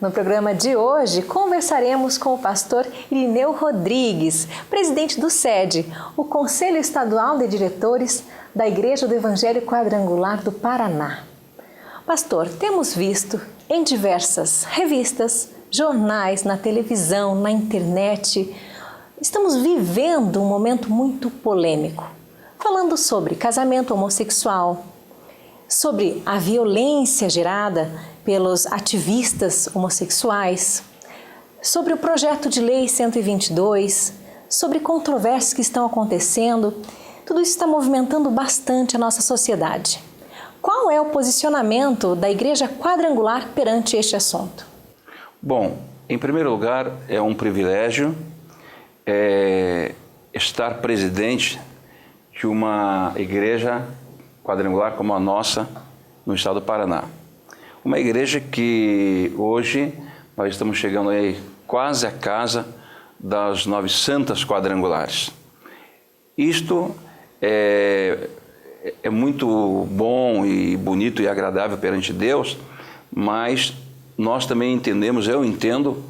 No programa de hoje, conversaremos com o pastor Irineu Rodrigues, presidente do SED, o Conselho Estadual de Diretores da Igreja do Evangelho Quadrangular do Paraná. Pastor, temos visto em diversas revistas, jornais, na televisão, na internet, estamos vivendo um momento muito polêmico, falando sobre casamento homossexual, sobre a violência gerada pelos ativistas homossexuais, sobre o projeto de lei 122, sobre controvérsias que estão acontecendo. Tudo isso está movimentando bastante a nossa sociedade. Qual é o posicionamento da Igreja Quadrangular perante este assunto? Bom, em primeiro lugar, é um privilégio estar presidente de uma igreja quadrangular como a nossa no estado do Paraná. Uma igreja que hoje nós estamos chegando aí quase à casa das 900 quadrangulares. Isto é muito bom e bonito e agradável perante Deus, mas nós também entendemos, eu entendo,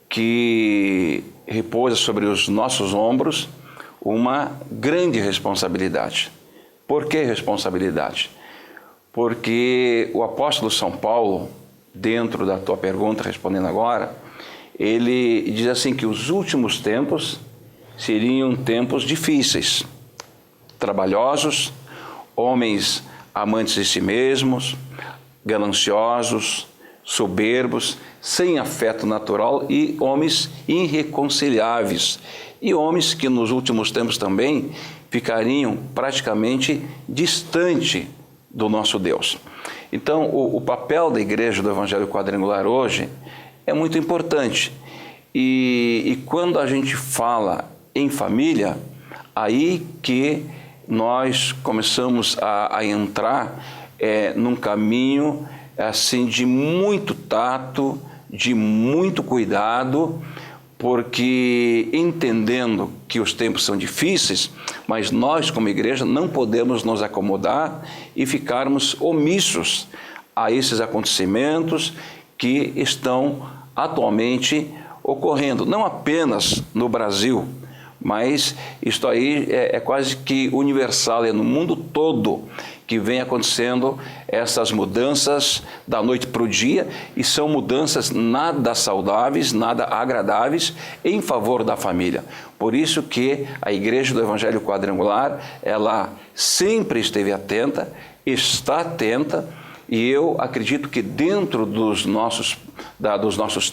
que repousa sobre os nossos ombros uma grande responsabilidade. Por que responsabilidade? Porque o apóstolo São Paulo, dentro da tua pergunta, respondendo agora, ele diz assim que os últimos tempos seriam tempos difíceis, trabalhosos, homens amantes de si mesmos, gananciosos, soberbos, sem afeto natural e homens irreconciliáveis. E homens que nos últimos tempos também ficariam praticamente distante do nosso Deus. Então, o papel da Igreja do Evangelho Quadrangular hoje é muito importante. E quando a gente fala em família, aí que nós começamos a entrar num caminho assim de muito tato, de muito cuidado, porque entendendo que os tempos são difíceis, mas nós como igreja não podemos nos acomodar e ficarmos omissos a esses acontecimentos que estão atualmente ocorrendo, não apenas no Brasil, mas isto aí é quase que universal, é no mundo todo que vem acontecendo essas mudanças da noite para o dia, e são mudanças nada saudáveis, nada agradáveis em favor da família. Por isso que a Igreja do Evangelho Quadrangular, ela sempre esteve atenta, está atenta, e eu acredito que dentro dos nossos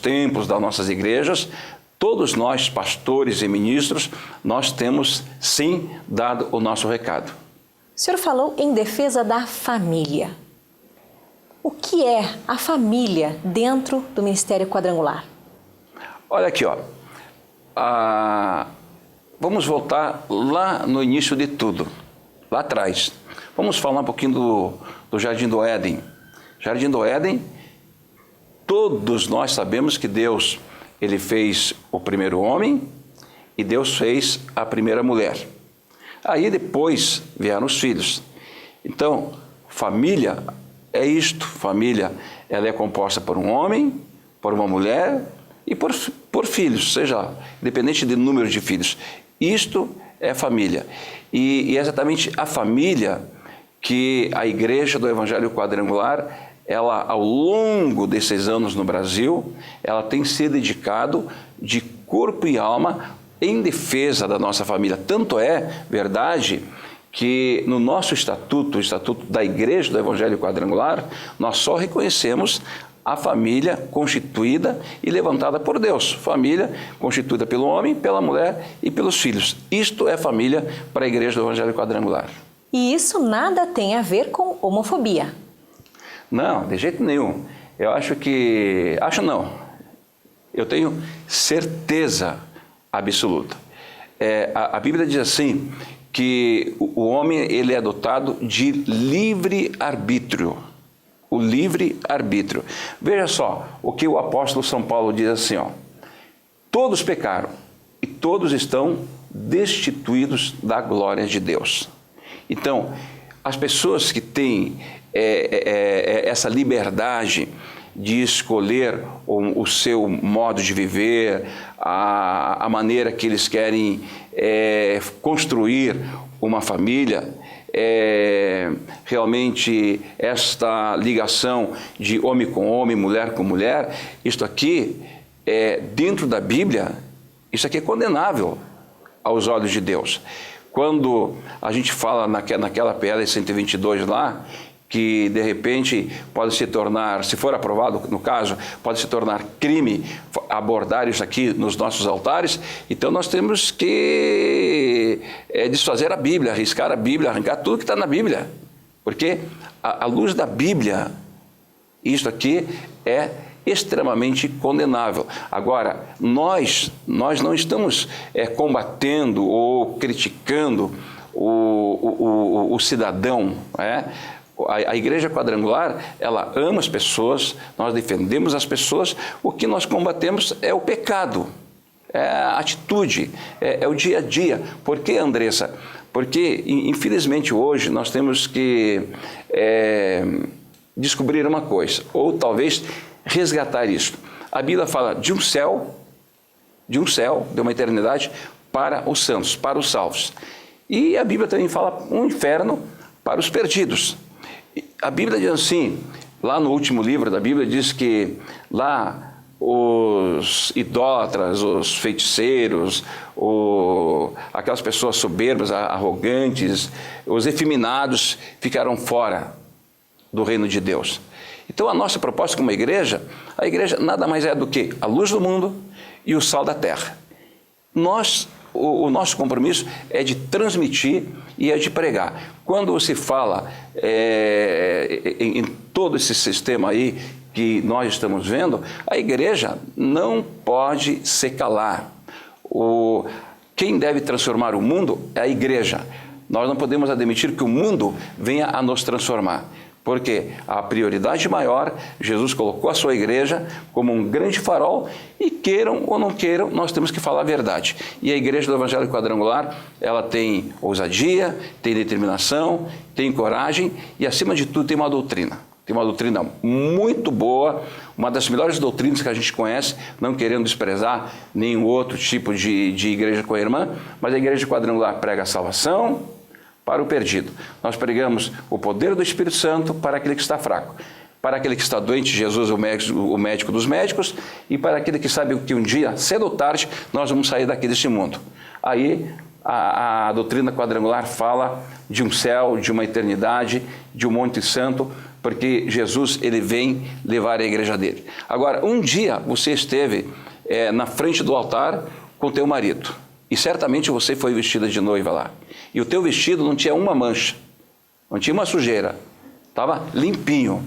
templos, das nossas igrejas, todos nós, pastores e ministros, nós temos sim dado o nosso recado. O senhor falou em defesa da família. O que é a família dentro do Ministério Quadrangular? Olha aqui, ó. Vamos voltar lá no início de tudo, lá atrás. Vamos falar um pouquinho do Jardim do Éden. Jardim do Éden, todos nós sabemos que Deus, ele fez o primeiro homem e Deus fez a primeira mulher. Aí depois vieram os filhos. Então, família é isto. Família, ela é composta por um homem, por uma mulher e por filhos, seja independente do número de filhos. Isto é família. E é exatamente a família que a Igreja do Evangelho Quadrangular, ela, ao longo desses anos no Brasil, ela tem se dedicado de corpo e alma em defesa da nossa família. Tanto é verdade que no nosso estatuto, o estatuto da Igreja do Evangelho Quadrangular, nós só reconhecemos a família constituída e levantada por Deus. Família constituída pelo homem, pela mulher e pelos filhos. Isto é família para a Igreja do Evangelho Quadrangular. E isso nada tem a ver com homofobia. Não, de jeito nenhum. Eu acho que... Acho não. Eu tenho certeza absoluta. A Bíblia diz assim, que o homem ele é dotado de livre-arbítrio. O livre-arbítrio. Veja só o que o apóstolo São Paulo diz assim, ó. Todos pecaram e todos estão destituídos da glória de Deus. Então, as pessoas que têm essa liberdade de escolher o seu modo de viver, a maneira que eles querem construir uma família. Realmente esta ligação de homem com homem, mulher com mulher, isto aqui, dentro da Bíblia, isso aqui é condenável aos olhos de Deus. Quando a gente fala naquela PL 122 lá, que de repente pode se tornar, se for aprovado no caso, pode se tornar crime abordar isso aqui nos nossos altares, então nós temos que desfazer a Bíblia, arriscar a Bíblia, arrancar tudo que está na Bíblia, porque à luz da Bíblia, isso aqui é extremamente condenável. Agora, nós não estamos combatendo ou criticando o cidadão, A Igreja Quadrangular, ela ama as pessoas, nós defendemos as pessoas, o que nós combatemos é o pecado, é a atitude, é o dia a dia. Por que, Andressa? Porque, infelizmente, hoje nós temos que descobrir uma coisa, ou talvez resgatar isso. A Bíblia fala de um céu, de uma eternidade para os santos, para os salvos. E a Bíblia também fala um inferno para os perdidos. A Bíblia diz assim, lá no último livro da Bíblia, diz que lá os idólatras, os feiticeiros, aquelas pessoas soberbas, arrogantes, os efeminados ficaram fora do reino de Deus. Então a nossa proposta como igreja, a igreja nada mais é do que a luz do mundo e o sal da terra. O nosso compromisso é de transmitir e é de pregar. Quando se fala em todo esse sistema aí que nós estamos vendo, a igreja não pode se calar. Quem deve transformar o mundo é a igreja. Nós não podemos admitir que o mundo venha a nos transformar. Porque a prioridade maior, Jesus colocou a sua igreja como um grande farol e queiram ou não queiram, nós temos que falar a verdade. E a igreja do Evangelho Quadrangular, ela tem ousadia, tem determinação, tem coragem e, acima de tudo, tem uma doutrina. Tem uma doutrina muito boa, uma das melhores doutrinas que a gente conhece, não querendo desprezar nenhum outro tipo de igreja co-irmã, mas a igreja Quadrangular prega a salvação para o perdido. Nós pregamos o poder do Espírito Santo para aquele que está fraco. Para aquele que está doente, Jesus é o médico dos médicos, e para aquele que sabe que um dia, cedo ou tarde, nós vamos sair daqui deste mundo. Aí a doutrina quadrangular fala de um céu, de uma eternidade, de um monte santo, porque Jesus ele vem levar a igreja dele. Agora, um dia você esteve na frente do altar com teu marido, e certamente você foi vestida de noiva lá. E o teu vestido não tinha uma mancha, não tinha uma sujeira, estava limpinho.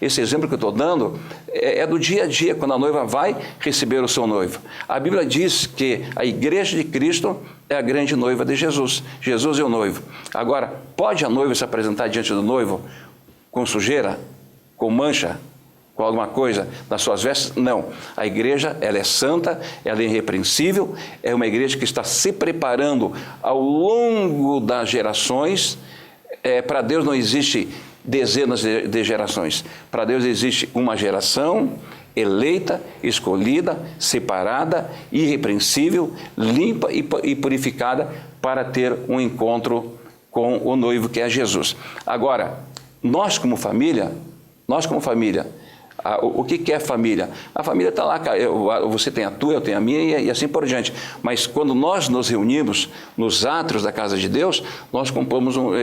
Esse exemplo que eu estou dando é do dia a dia, quando a noiva vai receber o seu noivo. A Bíblia diz que a igreja de Cristo é a grande noiva de Jesus. Jesus é o noivo. Agora, pode a noiva se apresentar diante do noivo com sujeira, com mancha, com alguma coisa nas suas vestes? Não. A igreja, ela é santa, ela é irrepreensível, é uma igreja que está se preparando ao longo das gerações. Para Deus não existe dezenas de gerações. Para Deus existe uma geração eleita, escolhida, separada, irrepreensível, limpa e purificada para ter um encontro com o noivo que é Jesus. Agora, nós como família, o que é família? A família está lá, você tem a tua, eu tenho a minha e assim por diante. Mas quando nós nos reunimos nos átrios da casa de Deus, nós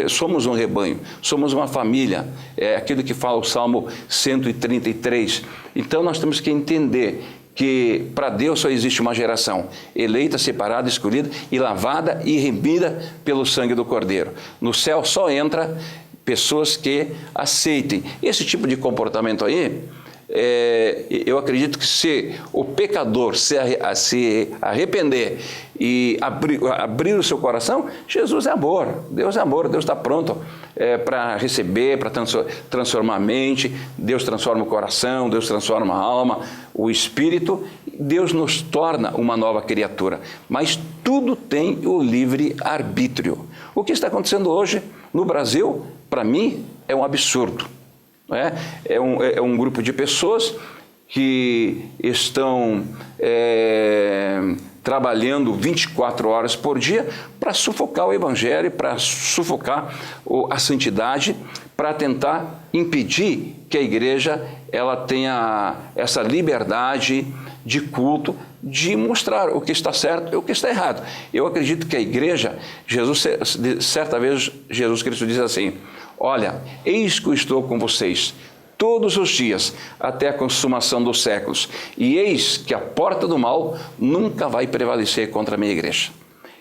somos um rebanho, somos uma família. É aquilo que fala o Salmo 133. Então nós temos que entender que para Deus só existe uma geração, eleita, separada, escolhida e lavada e remida pelo sangue do Cordeiro. No céu só entra pessoas que aceitem esse tipo de comportamento aí. Eu acredito que se o pecador se arrepender e abrir o seu coração, Jesus é amor, Deus está pronto para receber, para transformar a mente. Deus transforma o coração, Deus transforma a alma, o espírito, Deus nos torna uma nova criatura, mas tudo tem o livre-arbítrio. O que está acontecendo hoje no Brasil, para mim, é um absurdo. não é? É um grupo de pessoas que estão trabalhando 24 horas por dia para sufocar o Evangelho, para sufocar a santidade, para tentar impedir que a igreja ela tenha essa liberdade de culto, de mostrar o que está certo e o que está errado. Eu acredito que a igreja, certa vez Jesus Cristo diz assim: olha, eis que eu estou com vocês todos os dias, até a consumação dos séculos. E eis que a porta do mal nunca vai prevalecer contra a minha igreja.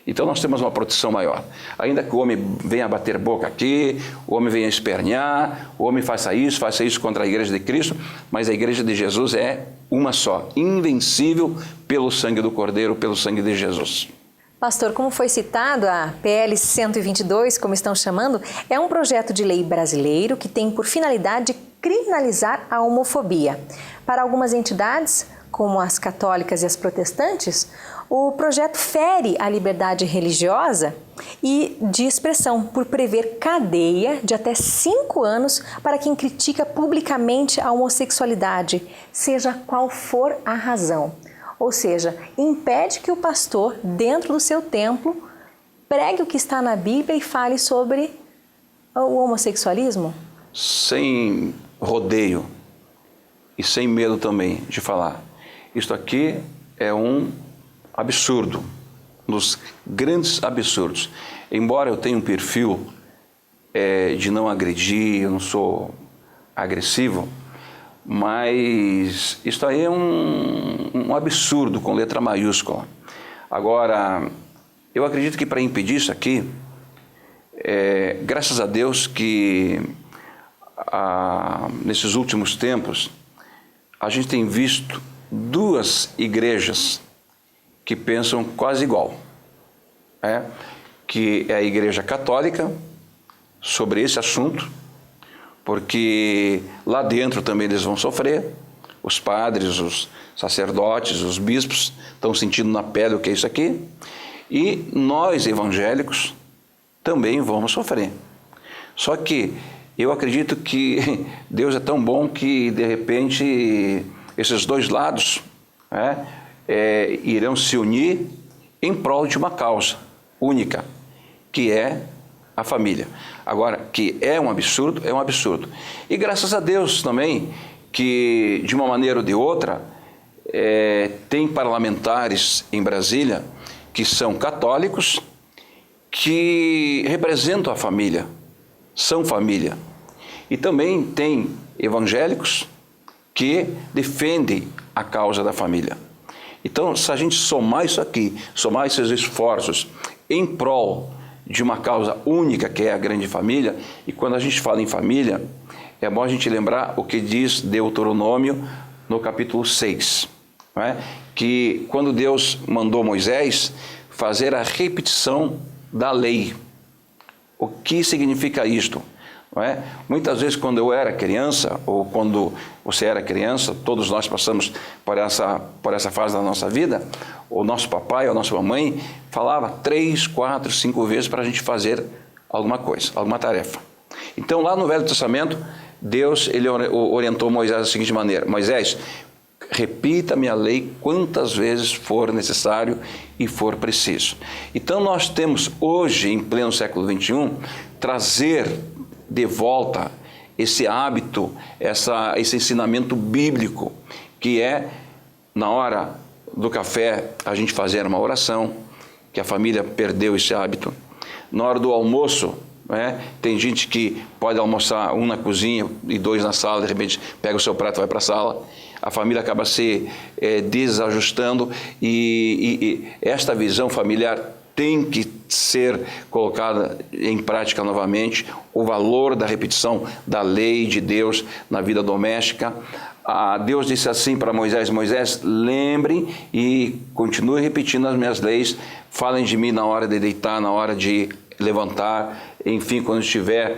Então nós temos uma proteção maior. Ainda que o homem venha bater boca aqui, o homem venha espernear, o homem faça isso contra a igreja de Cristo, mas a igreja de Jesus é uma só, invencível pelo sangue do Cordeiro, pelo sangue de Jesus. Pastor, como foi citado, a PL 122, como estão chamando, é um projeto de lei brasileiro que tem por finalidade criminalizar a homofobia. Para algumas entidades, como as católicas e as protestantes, o projeto fere a liberdade religiosa e de expressão por prever cadeia de até 5 anos para quem critica publicamente a homossexualidade, seja qual for a razão. Ou seja, impede que o pastor, dentro do seu templo, pregue o que está na Bíblia e fale sobre o homossexualismo? Sem rodeio e sem medo também de falar. Isto aqui é um absurdo, um dos grandes absurdos. Embora eu tenha um perfil de não agredir, eu não sou agressivo, mas isso aí é um absurdo com letra maiúscula. Agora, eu acredito que para impedir isso aqui, graças a Deus que nesses últimos tempos a gente tem visto 2 igrejas que pensam quase igual, que é a Igreja Católica sobre esse assunto, porque lá dentro também eles vão sofrer, os padres, os sacerdotes, os bispos estão sentindo na pele o que é isso aqui, e nós evangélicos também vamos sofrer. Só que eu acredito que Deus é tão bom que de repente esses 2 lados irão se unir em prol de uma causa única, que é a família. Agora, que é um absurdo, é um absurdo. E graças a Deus também que, de uma maneira ou de outra, tem parlamentares em Brasília que são católicos, que representam a família, são família. E também tem evangélicos que defendem a causa da família. Então, se a gente somar isso aqui, somar esses esforços em prol de uma causa única, que é a grande família, e quando a gente fala em família, é bom a gente lembrar o que diz Deuteronômio no capítulo 6, que quando Deus mandou Moisés fazer a repetição da lei. O que significa isto? Muitas vezes, quando eu era criança, ou quando você era criança, todos nós passamos por essa fase da nossa vida, o nosso papai ou a nossa mamãe falava 3, 4, 5 vezes para a gente fazer alguma coisa, alguma tarefa. Então, lá no Velho Testamento, Deus ele orientou Moisés da seguinte maneira: Moisés, repita a minha lei quantas vezes for necessário e for preciso. Então, nós temos hoje, em pleno século XXI, trazer de volta esse hábito, esse ensinamento bíblico, que é, na hora do café, a gente fazer uma oração, que a família perdeu esse hábito. Na hora do almoço, tem gente que pode almoçar um na cozinha e 2 na sala, de repente pega o seu prato e vai para a sala. A família acaba se desajustando e esta visão familiar tem que ser colocada em prática novamente, o valor da repetição da lei de Deus na vida doméstica. Deus disse assim para Moisés: Moisés, lembre e continue repetindo as minhas leis, falem de mim na hora de deitar, na hora de levantar, enfim, quando estiver,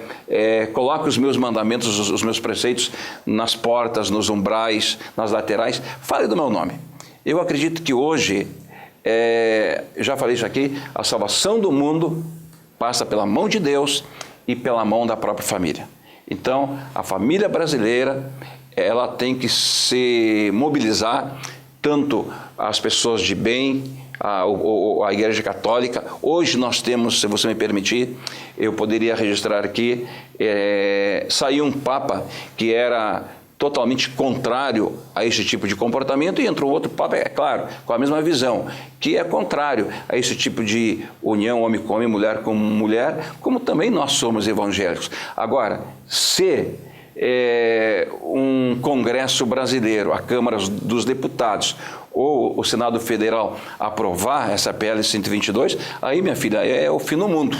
coloque os meus mandamentos, os meus preceitos nas portas, nos umbrais, nas laterais, fale do meu nome. Eu acredito que hoje, já falei isso aqui, a salvação do mundo passa pela mão de Deus e pela mão da própria família. Então, a família brasileira, ela tem que se mobilizar, tanto as pessoas de bem, a Igreja Católica. Hoje nós temos, se você me permitir, eu poderia registrar aqui, saiu um Papa que era totalmente contrário a esse tipo de comportamento e entrou outro Papa, é claro, com a mesma visão, que é contrário a esse tipo de união homem com homem, mulher com mulher, como também nós somos evangélicos. Agora, se um Congresso brasileiro, a Câmara dos Deputados ou o Senado Federal aprovar essa PL 122, aí, minha filha, é o fim do mundo.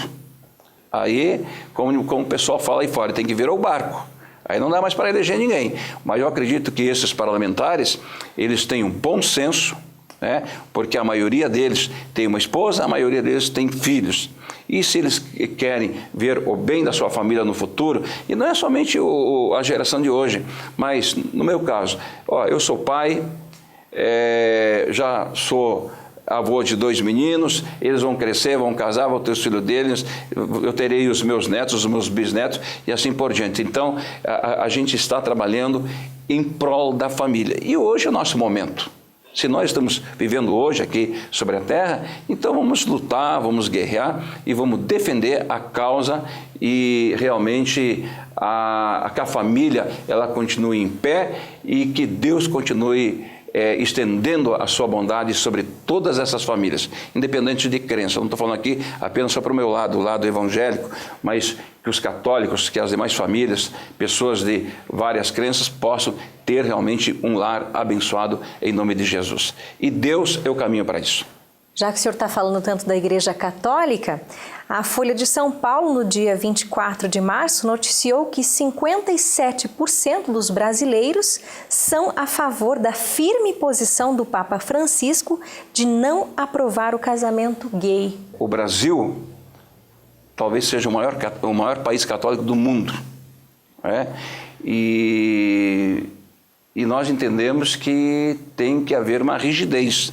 Aí, como o pessoal fala aí fora, tem que virar o barco. Aí não dá mais para eleger ninguém. Mas eu acredito que esses parlamentares, eles têm um bom senso, né? Porque a maioria deles tem uma esposa, a maioria deles tem filhos. E se eles querem ver o bem da sua família no futuro, e não é somente a geração de hoje, mas no meu caso, eu sou pai, já sou avô de 2 meninos, eles vão crescer, vão casar, vão ter os filhos deles, eu terei os meus netos, os meus bisnetos e assim por diante. Então, a gente está trabalhando em prol da família. E hoje é o nosso momento. Se nós estamos vivendo hoje aqui sobre a terra, então vamos lutar, vamos guerrear e vamos defender a causa e realmente que a família ela continue em pé e que Deus continue estendendo a sua bondade sobre todas essas famílias, independente de crença. Eu não estou falando aqui apenas só para o meu lado, o lado evangélico, mas que os católicos, que as demais famílias, pessoas de várias crenças, possam ter realmente um lar abençoado em nome de Jesus. E Deus é o caminho para isso. Já que o senhor está falando tanto da Igreja Católica, a Folha de São Paulo, no dia 24 de março, noticiou que 57% dos brasileiros são a favor da firme posição do Papa Francisco de não aprovar o casamento gay. O Brasil talvez seja o maior país católico do mundo, e nós entendemos que tem que haver uma rigidez.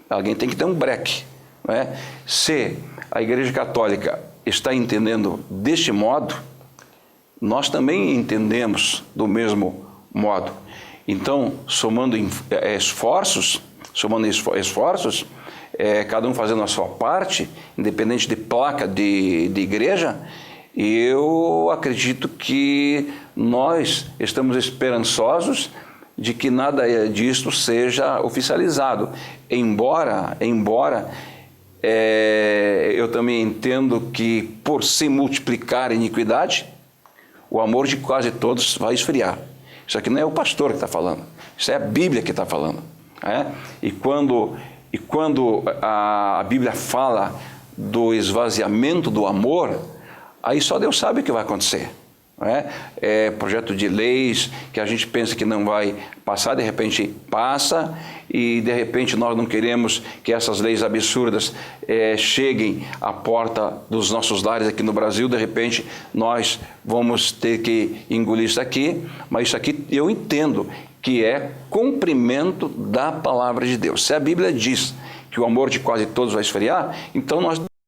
Alguém tem que ter um breque. Se a Igreja Católica está entendendo deste modo, nós também entendemos do mesmo modo. Então, somando esforços, cada um fazendo a sua parte, independente de placa de igreja, eu acredito que nós estamos esperançosos de que nada disto seja oficializado, embora eu também entendo que por se multiplicar a iniquidade, o amor de quase todos vai esfriar. Isso aqui não é o pastor que está falando, isso é a Bíblia que está falando. E quando a Bíblia fala do esvaziamento do amor, aí só Deus sabe o que vai acontecer. Projeto de leis que a gente pensa que não vai passar, de repente passa, e de repente nós não queremos que essas leis absurdas cheguem à porta dos nossos lares aqui no Brasil. De repente nós vamos ter que engolir isso aqui, mas isso aqui eu entendo que é cumprimento da palavra de Deus. Se a Bíblia diz que o amor de quase todos vai esfriar, então nós